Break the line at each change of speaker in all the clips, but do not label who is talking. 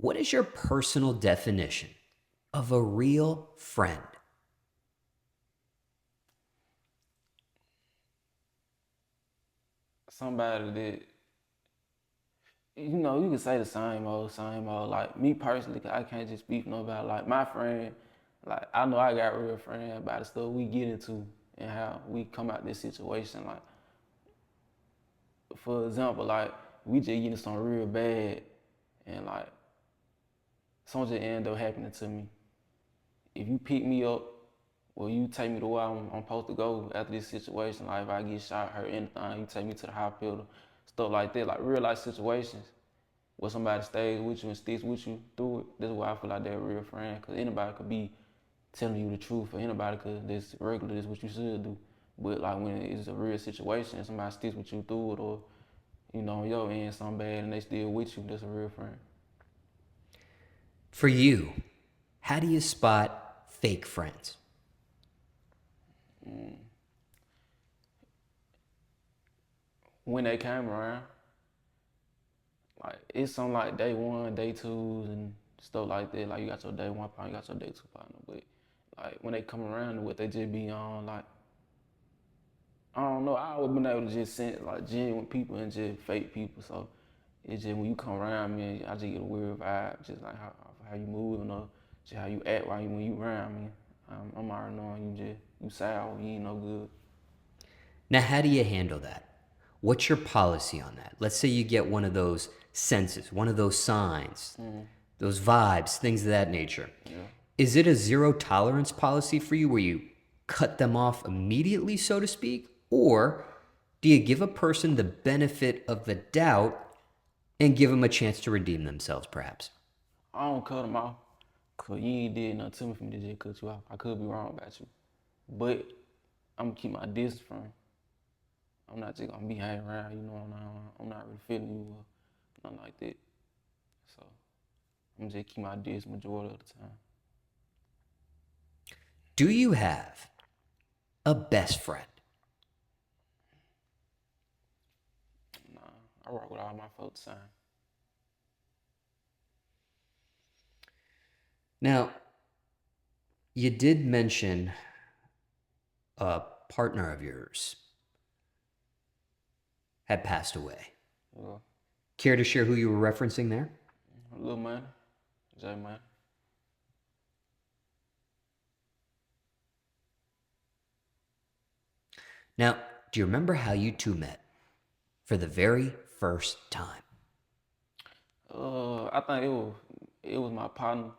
What is your personal definition of a real friend?
Somebody that, you can say the same old. Like me personally, I can't just speak for nobody. Like my friend, like I know I got real friends by the stuff we get into and how we come out this situation. Like, for example, like we just getting something real bad and like something just end up happening to me. If you pick me up or you take me to where I'm supposed to go after this situation, like if I get shot, hurt, anything, you take me to the hospital, stuff like that, like real life situations where somebody stays with you and sticks with you through it. That's why I feel like they're a real friend, because anybody could be telling you the truth, or anybody could, this regular, this what you should do. But like when it's a real situation, somebody sticks with you through it, or on your end something bad and they still with you, that's a real friend.
For you, how do you spot fake friends?
When they came around, like it's something like day one, day twos, and stuff like that. Like you got your day one partner, you got your day two partner. But like when they come around, what they just be on, like I don't know. I always been able to just sense like genuine people and just fake people. So it's just when you come around me, I just get a weird vibe, just like how you move, just how you act while when you around me. I'm already knowing you sour, you ain't no good.
Now, how do you handle that? What's your policy on that? Let's say you get one of those senses, one of those signs, those vibes, things of that nature.
Yeah.
Is it a zero tolerance policy for you where you cut them off immediately, so to speak? Or do you give a person the benefit of the doubt and give them a chance to redeem themselves, perhaps?
I don't cut them off, cause you ain't did nothing to me for me to just cut you off. I could be wrong about you, but I'm gonna keep my distance from you. I'm not just gonna be hanging around, I'm not really feeling you or nothing like that. So I'm gonna just keep my distance majority of the time.
Do you have a best friend?
Nah, I rock with all my folks the same.
Now, you did mention a partner of yours had passed away.
Yeah.
Care to share who you were referencing there?
Lil Money, J Money.
Now, do you remember how you two met for the very first time?
I think it was my partner,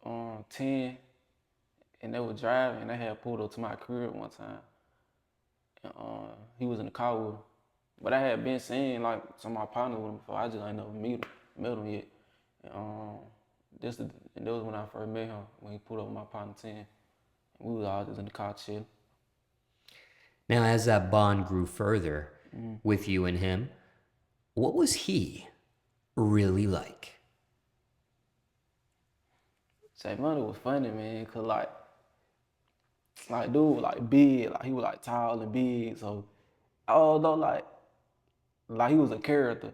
10, and they were driving and they had pulled up to my crib one time. And he was in the car with him. But I had been seeing like some of my partners with him before. I just ain't never met him yet. And that was when I first met him, when he pulled up with my partner 10. And we was all just in the car chilling.
Now, as that bond grew further with you and him, what was he really like?
J Money was funny, man, cause like dude was like big, like he was like tall and big. So although like he was a character,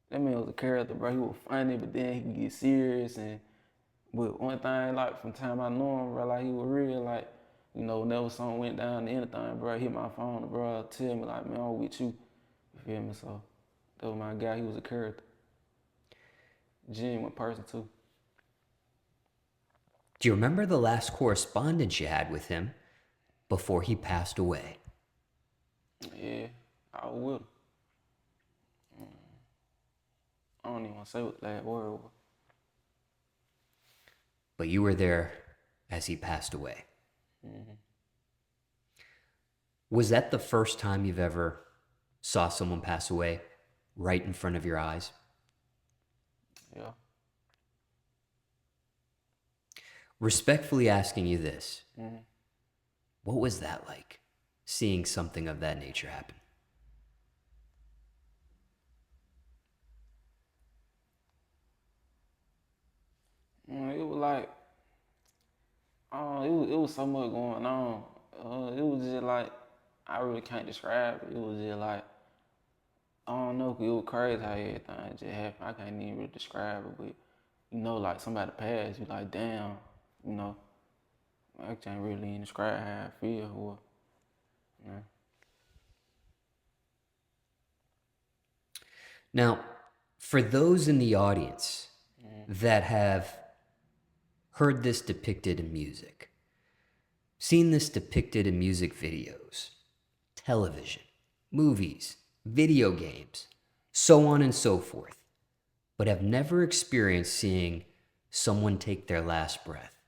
that man was a character, bro. He was funny, but then he could get serious. And but one thing, like from the time I knew him, bro, like he was real, like whenever something went down to anything, bro, hit my phone, bro, tell me like, man, I'm with you. You feel me? So that was my guy. He was a character, genuine person too.
Do you remember the last correspondence you had with him before he passed away?
Yeah, I was with him. I don't even want to say what the last word was.
But you were there as he passed away. Was that the first time you've ever saw someone pass away right in front of your eyes?
Yeah.
Respectfully asking you this, what was that like, seeing something of that nature happen?
It was like, it was so much going on. It was just like, I really can't describe it. It was just like, I don't know, 'cause it was crazy how everything just happened. I can't even really describe it, but you know, like somebody passed, you like, damn, you know, I can't really even describe how I feel or, you know.
Now, for those in the audience that have heard this depicted in music, seen this depicted in music videos, television, movies, video games, so on and so forth, but have never experienced seeing someone take their last breath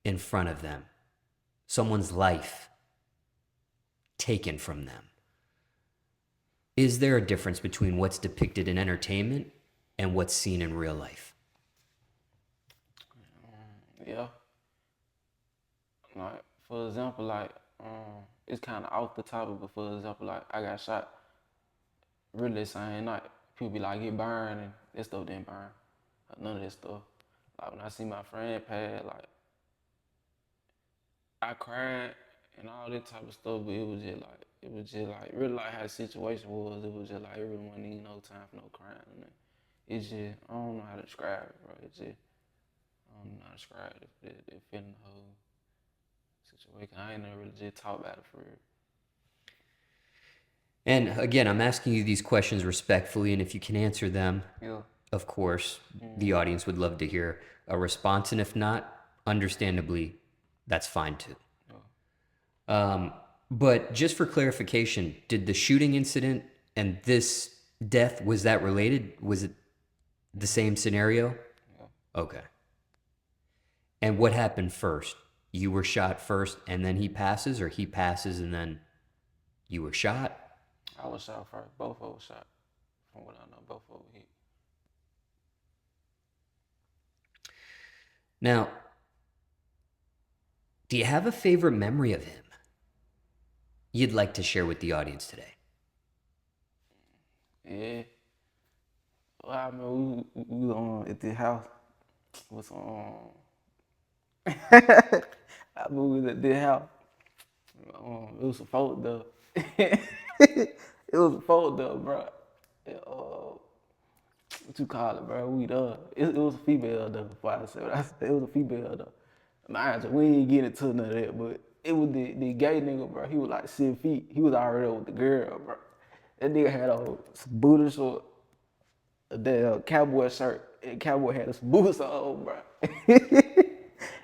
in front of them, someone's life taken from them. Is there a difference between what's depicted in entertainment and what's seen in real life?
Yeah. Like, for example, like, it's kind of off the topic, but for example, like, I got shot really the same night. People be like, get burned, and that stuff didn't burn. Like, none of that stuff. Like, when I see my friend pass, like, I cried and all that type of stuff, but it was just like, really like how the situation was. It was just like, it really wasn't even no time for no crying. And it's just, I don't know how to describe it, bro. It's just, I don't know how to describe it, the feeling, the whole situation. I ain't never really just talk about it for real.
And again, I'm asking you these questions respectfully, and if you can answer them,
Yeah.
of course, the audience would love to hear a response, and if not, understandably, that's fine too. But just for clarification, did the shooting incident and this death, was that related? Was it the same scenario?
Yeah.
Okay. And what happened first? You were shot first and then he passes, or he passes and then you were shot?
I was shot first. Both of us shot. From what I know, both of us hit.
Now, do you have a favorite memory of him you'd like to share with the audience today?
Yeah. Well, I remember we at the house. Was I remember we was at the house. It was a folk though. It was a folk though, bro. And, what you call it, bro? It was a female though. Before I said what I said, it was a female though. Mind you, we ain't getting into none of that, but it was the gay nigga, bro. He was like 7 feet. He was already with the girl, bro. That nigga had on some booty short, a damn cowboy shirt, and cowboy had some boots on, bro.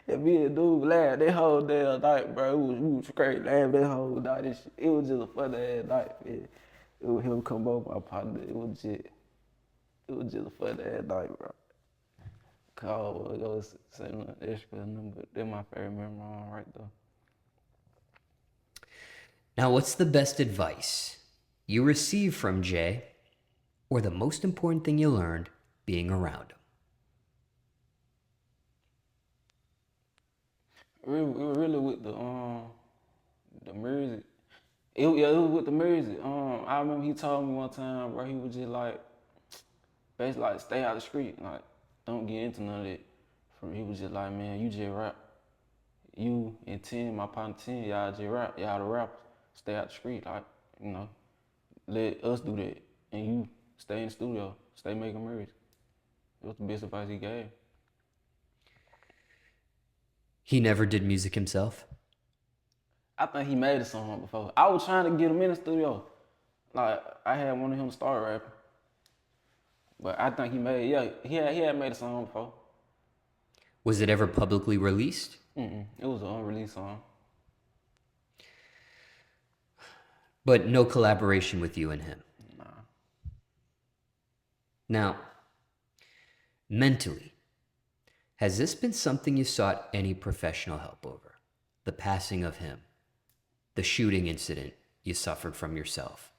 And me and dude laughed that whole damn night, bro. We was crazy laughing that whole night. It was just a funny ass night, man. It was him come over my partner. It was just a funny ass night, bro. Call, go say nothing extra, but they're my favorite memory right there.
Now, what's the best advice you received from Jay, or the most important thing you learned being around him?
Really with the music. It was with the music. I remember he told me one time, bro, he was just like, basically like, stay out the street, like, don't get into none of that. He was just like, man, you just rap. You and 10, my partner 10, y'all just rap. Y'all the rappers. Stay out the street, like, you know, let us do that. And you stay in the studio, stay making music. It was the best advice he gave.
He never did music himself?
I think he made a song before. I was trying to get him in the studio. Like, I had wanted him to start rapping. But I think he had made a song before.
Was it ever publicly released?
It was an unreleased song.
But no collaboration with you and him?
Nah.
Now, mentally, has this been something you sought any professional help over? The passing of him, the shooting incident you suffered from yourself?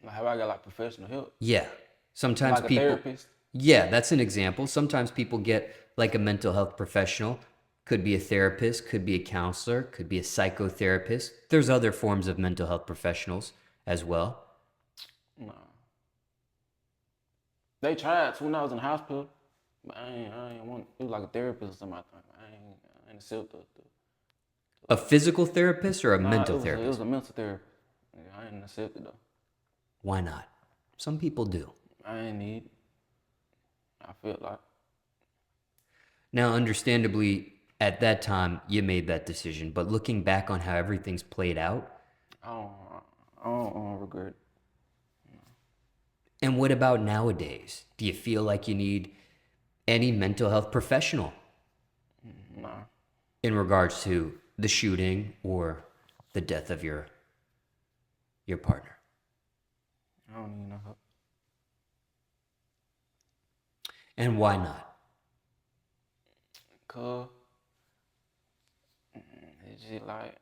Like, have I got like professional help?
Yeah. Sometimes
Like a
people.
therapist?
Yeah, that's an example. Sometimes people get like a mental health professional. Could be a therapist, could be a counselor, could be a psychotherapist. There's other forms of mental health professionals as well.
Nah. They tried to when I was in the hospital, but I ain't want. It was like a therapist or something. I ain't accept the.
A physical therapist or a
Nah,
mental
it was
therapist?
a mental therapist. Yeah, I ain't accept it though.
Why not? Some people do.
I ain't need it. I feel like
Now, understandably, at that time, you made that decision. But looking back on how everything's played out,
I don't, I don't regret it.
and what about nowadays? Do you feel like you need any mental health professional
Nah,
in regards to the shooting or the death of your partner?
I don't even know how.
And why not?
Cause it's just like,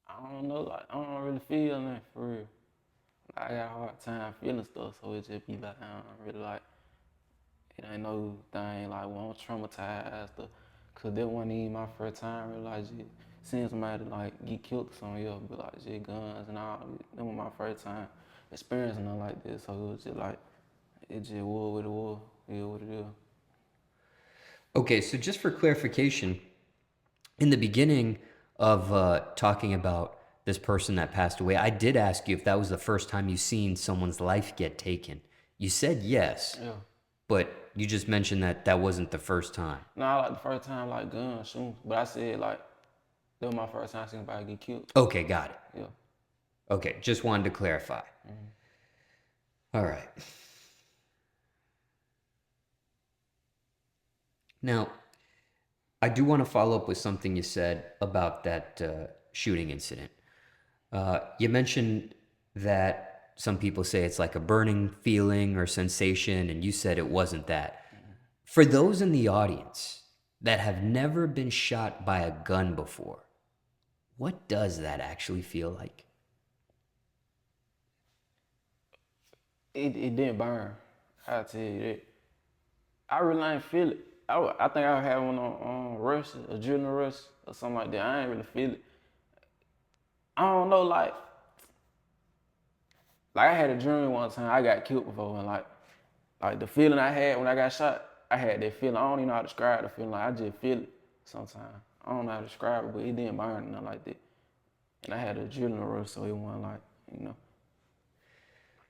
I don't know, like, I don't really feel nothing for real. Like, I got a hard time feeling stuff, so it just be like, I don't really like, it ain't no thing like, well, I'm traumatized, or, cause that wasn't even my first time really like just seeing somebody like get killed or something else, but like just guns and all, that was my first time experiencing nothing like this, so it was just like, it just was what it was, it what it is.
Okay, so just for clarification, in the beginning of talking about this person that passed away, I did ask you if that was the first time you seen someone's life get taken. You said yes,
Yeah.
but you just mentioned that that wasn't the first time.
Nah, like the first time like guns, shooting, but I said like, that was my first time seeing somebody get killed.
Okay, got it.
Yeah.
Okay, just wanted to clarify. All right. Now, I do want to follow up with something you said about that shooting incident. You mentioned that some people say it's like a burning feeling or sensation, and you said it wasn't that. For those in the audience that have never been shot by a gun before, what does that actually feel like?
It didn't burn. I tell you that. I really ain't feel it. I think I was having on rush, adrenaline rush, or something like that. I ain't really feel it. I don't know, like I had a dream one time. I got killed before, and like the feeling I had when I got shot, I had that feeling. I don't even know how to describe the feeling. Like I just feel it sometimes. I don't know how to describe it, but it didn't burn or nothing like that. And I had an adrenaline rush, so it wasn't like, you know.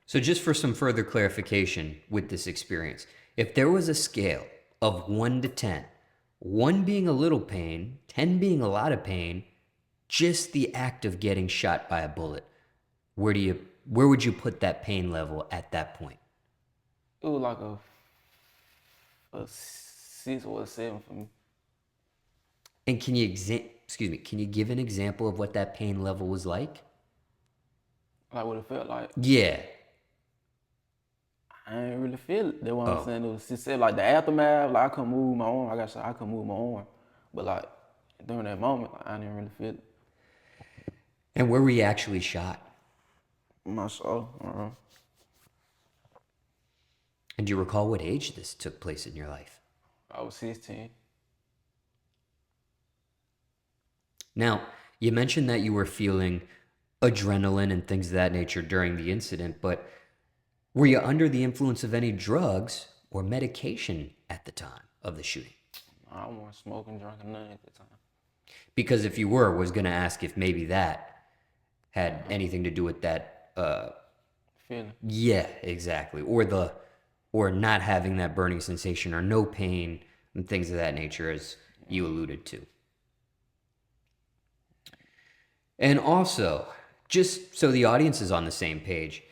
So, just for some further clarification with this experience, if there was a scale of 1 to 10, 1 being a little pain, 10 being a lot of pain, just the act of getting shot by a bullet, where would you put that pain level at that point?
It was like a 6 or a 7 for me.
And can you can you give an example of what that pain level was like?
Like what it felt like.
Yeah.
I ain't really feel it. That's what I'm
Oh.
saying. It was just said like the aftermath, like I couldn't move my arm. I got shot, I couldn't move my arm. But like during that moment, like, I didn't really feel it.
And where were you actually shot?
My soul.
And do you recall what age this took place in your life?
I was 16.
Now, you mentioned that you were feeling adrenaline and things of that nature during the incident, but were you under the influence of any drugs or medication at the time of the shooting?
I wasn't smoking, drinking, nothing at the time.
Because if you were, was going to ask if maybe that had anything to do with that.
Feeling.
Yeah, exactly. Or not having that burning sensation or no pain and things of that nature, as you alluded to. And also, just so the audience is on the same page,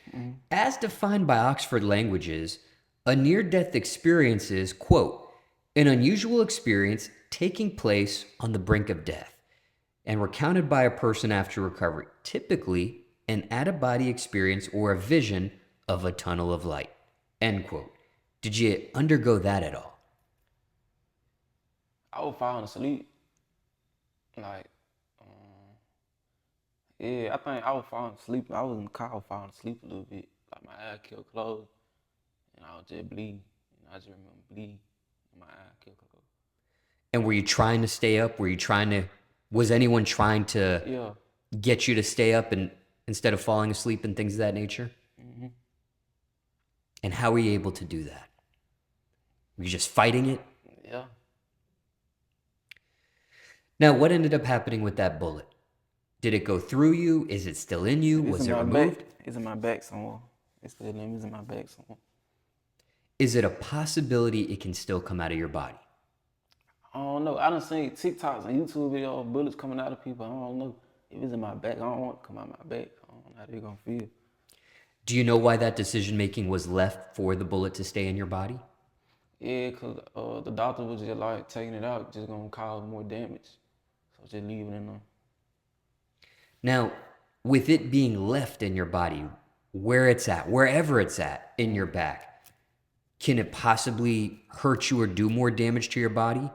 as defined by Oxford Languages, a near-death experience is, quote, an unusual experience taking place on the brink of death and recounted by a person after recovery, typically an out-of-body experience or a vision of a tunnel of light, end quote. Did you undergo that at all?
I was falling asleep. Like, yeah, I think I was falling asleep. I was in the car, I was falling asleep a little bit. Like my eyes kept closed, and I was just bleeding. And I just remember bleeding, and my eyes kept closed.
And were you trying to stay up? Was anyone trying to
Yeah.
get you to stay up and instead of falling asleep and things of that nature?
Mm-hmm.
And how were you able to do that? Were you just fighting it?
Yeah.
Now, what ended up happening with that bullet? Did it go through you? Is it still in you?
It's
Was
in
it
my
removed?
back. It's in my back somewhere. It's still in. It's in my back somewhere.
Is it a possibility it can still come out of your body?
I don't know. I done seen TikToks and YouTube videos of bullets coming out of people. I don't know if it's in my back. I don't want it to come out my back. I don't know how they gonna feel.
Do you know why that decision making was left for the bullet to stay in your body?
Yeah, cause the doctor was just like taking it out, just gonna cause more damage. So just leave it in there.
Now, with it being left in your body, where it's at, wherever it's at in your back, can it possibly hurt you or do more damage to your body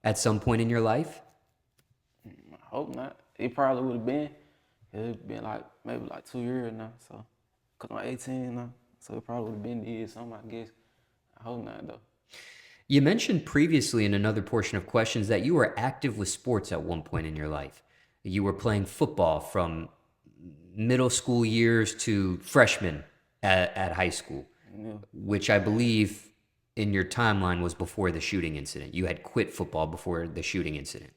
at some point in your life?
I hope not. It probably would have been. It's been like maybe like 2 years now. So, cause I'm 18 now, so it probably would have been did something. I guess. I hope not though.
You mentioned previously in another portion of questions that you were active with sports at one point in your life. You were playing football from middle school years to freshman at high school,
Yeah.
which I believe in your timeline was before the shooting incident. You had quit football before the shooting incident.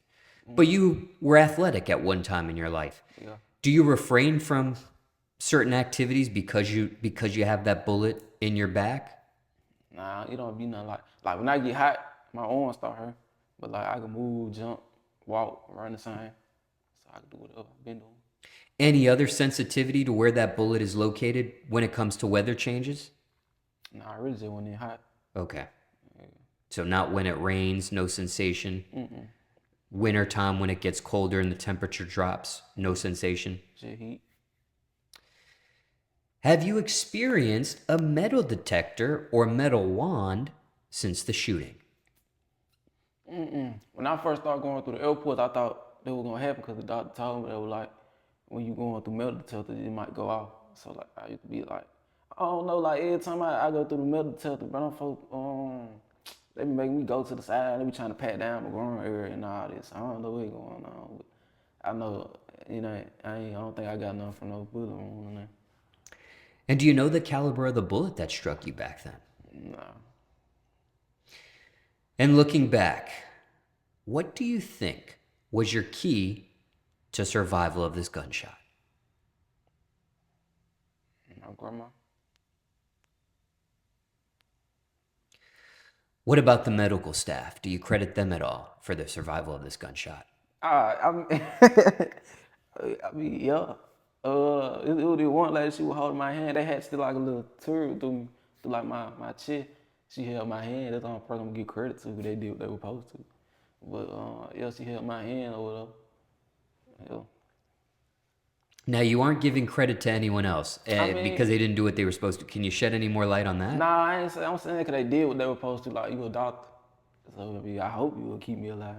But you were athletic at one time in your life.
Yeah.
Do you refrain from certain activities because you have that bullet in your back?
Nah, it don't be nothing like when I get hot, my arms start hurting. But like I can move, jump, walk, run the same. So I can do whatever I've been doing.
Any other sensitivity to where that bullet is located when it comes to weather changes?
Nah, I really just when it hot.
Okay. So not when it rains, no sensation. Wintertime when it gets colder and the temperature drops, no sensation.
Just heat.
Have you experienced a metal detector or metal wand since the shooting?
When I first started going through the airport, I thought that was gonna happen because the doctor told me that was like when you going through metal detectors, it might go off. So like I used to be like, I don't know, like every time I go through the metal detector, bro, them folk, they be making me go to the side. They be trying to pat down my groin area and all this. I don't know what's going on, but I know, I don't think I got nothing from no bullet wound there.
And do you know the caliber of the bullet that struck you back then?
Nah.
And looking back, what do you think was your key to survival of this gunshot?
My grandma.
What about the medical staff? Do you credit them at all for the survival of this gunshot?
I mean, I mean, yeah. It was the one lady, she was holding my hand. They had still like a little tour through like my chest. She held my hand. That's the only person I'm gonna give credit to because they did what they were supposed to. But yeah, she held my hand or whatever. Yeah.
Now, you aren't giving credit to anyone else
I mean,
because they didn't do what they were supposed to. Can you shed any more light on that?
nah, I ain't saying. I'm saying because they did what they were supposed to. Like you a doctor, so I hope you will keep me alive.